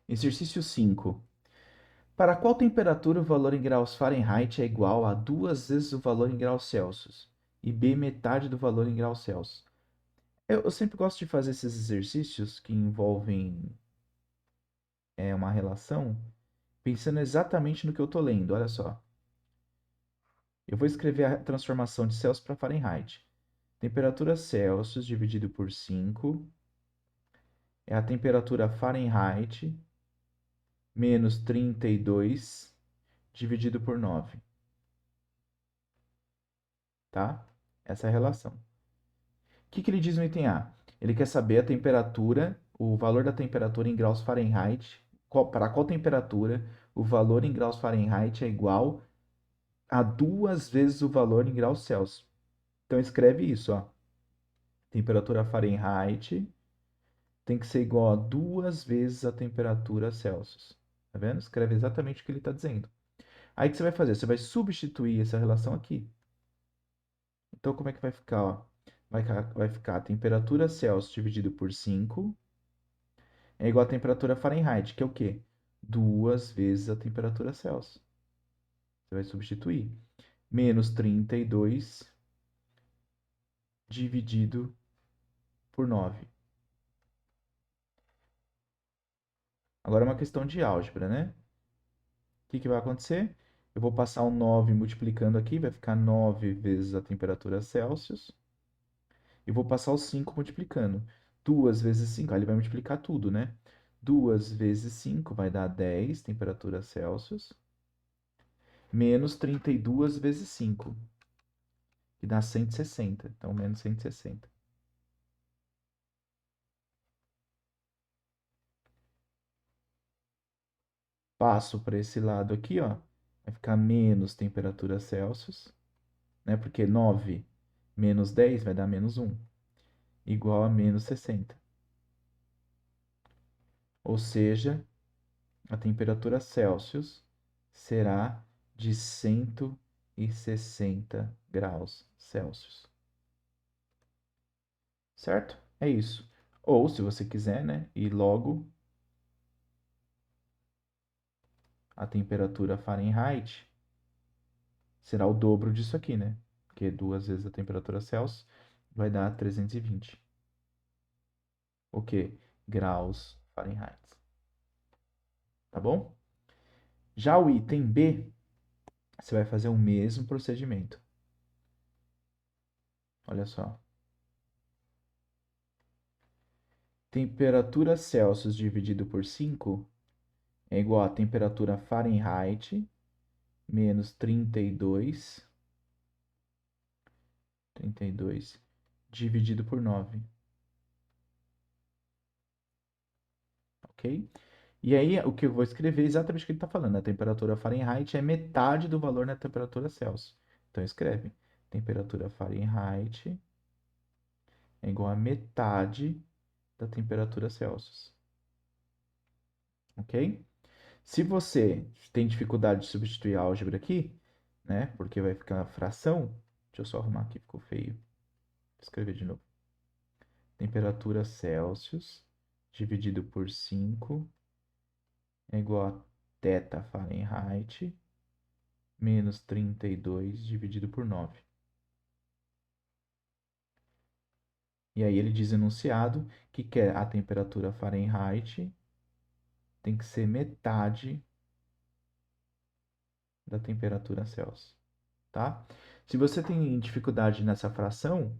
Exercício 5. Para qual temperatura o valor em graus Fahrenheit é igual a 2 vezes o valor em graus Celsius? E B, metade do valor em graus Celsius. Eu sempre gosto de fazer esses exercícios que envolvem uma relação, pensando exatamente no que eu estou lendo. Olha só. Eu vou escrever a transformação de Celsius para Fahrenheit. Temperatura Celsius dividido por 5 é a temperatura Fahrenheit menos 32 dividido por 9, tá? Essa é a relação. O que ele diz no item A? Ele quer saber a temperatura, o valor da temperatura em graus Fahrenheit, para qual temperatura o valor em graus Fahrenheit é igual a 2 vezes o valor em graus Celsius. Então escreve isso, ó. Temperatura Fahrenheit tem que ser igual a 2 vezes a temperatura Celsius. Tá vendo? Escreve exatamente o que ele está dizendo. Aí o que você vai fazer? Você vai substituir essa relação aqui. Então, como é que vai ficar? Ó? Vai ficar a temperatura Celsius dividido por 5 é igual a temperatura Fahrenheit, que é o quê? 2 vezes a temperatura Celsius. Você vai substituir. Menos 32 dividido por 9. Agora é uma questão de álgebra, né? O que vai acontecer? Eu vou passar o 9 multiplicando aqui, vai ficar 9 vezes a temperatura Celsius. E vou passar o 5 multiplicando. 2 vezes 5, aí ele vai multiplicar tudo, né? 2 vezes 5 vai dar 10 temperatura Celsius. Menos 32 vezes 5, que dá 160. Então, menos 160. Passo para esse lado aqui, ó. Vai ficar menos temperatura Celsius, né? Porque 9 menos 10 vai dar menos 1, igual a menos 60. Ou seja, a temperatura Celsius será de 160 graus Celsius. Certo? É isso. Ou, se você quiser, né? E logo a temperatura Fahrenheit será o dobro disso aqui, né? Porque 2 vezes a temperatura Celsius vai dar 320. O quê? Graus Fahrenheit. Tá bom? Já o item B, você vai fazer o mesmo procedimento. Olha só. Temperatura Celsius dividido por 5 é igual a temperatura Fahrenheit menos 32 dividido por 9. Ok? E aí, o que eu vou escrever é exatamente o que ele está falando. A temperatura Fahrenheit é metade do valor na temperatura Celsius. Então, escreve. Temperatura Fahrenheit é igual a metade da temperatura Celsius. Ok? Se você tem dificuldade de substituir a álgebra aqui, né? Porque vai ficar fração. Deixa eu só arrumar aqui, ficou feio. Vou escrever de novo. Temperatura Celsius dividido por 5 é igual a θ Fahrenheit menos 32 dividido por 9. E aí ele diz enunciado que quer a temperatura Fahrenheit tem que ser metade da temperatura Celsius, tá? Se você tem dificuldade nessa fração,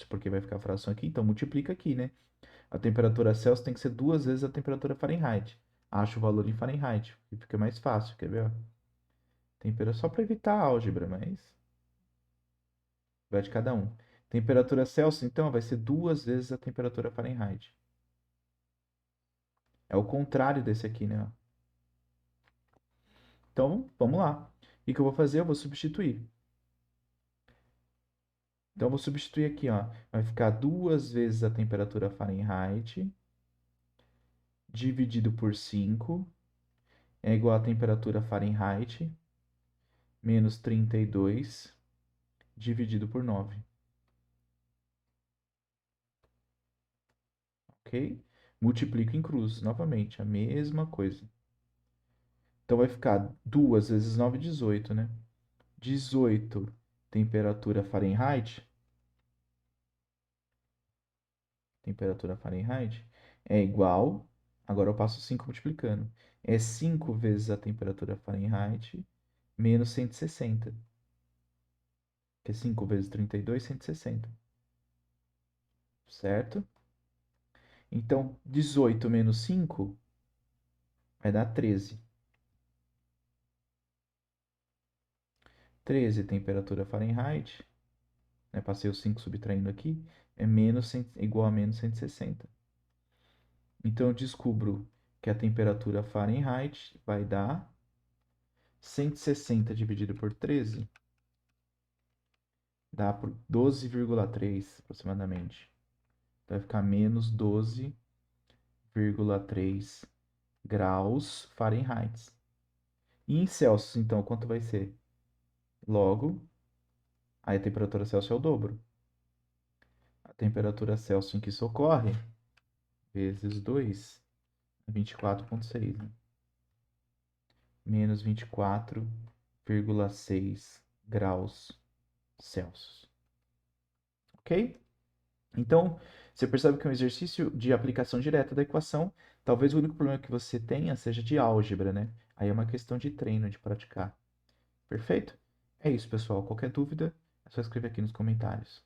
porque vai ficar a fração aqui, então multiplica aqui, né? A temperatura Celsius tem que ser 2 vezes a temperatura Fahrenheit. Acha o valor em Fahrenheit, que fica mais fácil, quer ver? Temperatura só para evitar a álgebra, mas vai de cada um. Temperatura Celsius, então, vai ser 2 vezes a temperatura Fahrenheit. É o contrário desse aqui, né? Então, vamos lá. O que eu vou fazer? Eu vou substituir. Então, eu vou substituir aqui, ó. Vai ficar 2 vezes a temperatura Fahrenheit dividido por 5 é igual a temperatura Fahrenheit menos 32 dividido por 9. Ok? Multiplico em cruz, novamente, a mesma coisa. Então vai ficar 2 vezes 9, 18, né? 18 temperatura Fahrenheit. Temperatura Fahrenheit é igual. Agora eu passo 5 multiplicando. É 5 vezes a temperatura Fahrenheit menos 160. Que é 5 vezes 32, 160. Certo? Então, 18 menos 5 vai dar 13. 13 temperatura Fahrenheit, né? Passei o 5 subtraindo aqui, é igual a menos 160. Então eu descubro que a temperatura Fahrenheit vai dar 160 dividido por 13, dá por 12,3 aproximadamente. Vai ficar menos 12,3 graus Fahrenheit. E em Celsius, então, quanto vai ser? Logo, aí a temperatura Celsius é o dobro. A temperatura Celsius em que isso ocorre, vezes 2, é 24,6, né? Menos 24,6 graus Celsius. Ok? Então, você percebe que é um exercício de aplicação direta da equação. Talvez o único problema que você tenha seja de álgebra, né? Aí é uma questão de treino, de praticar. Perfeito? É isso, pessoal. Qualquer dúvida, é só escrever aqui nos comentários.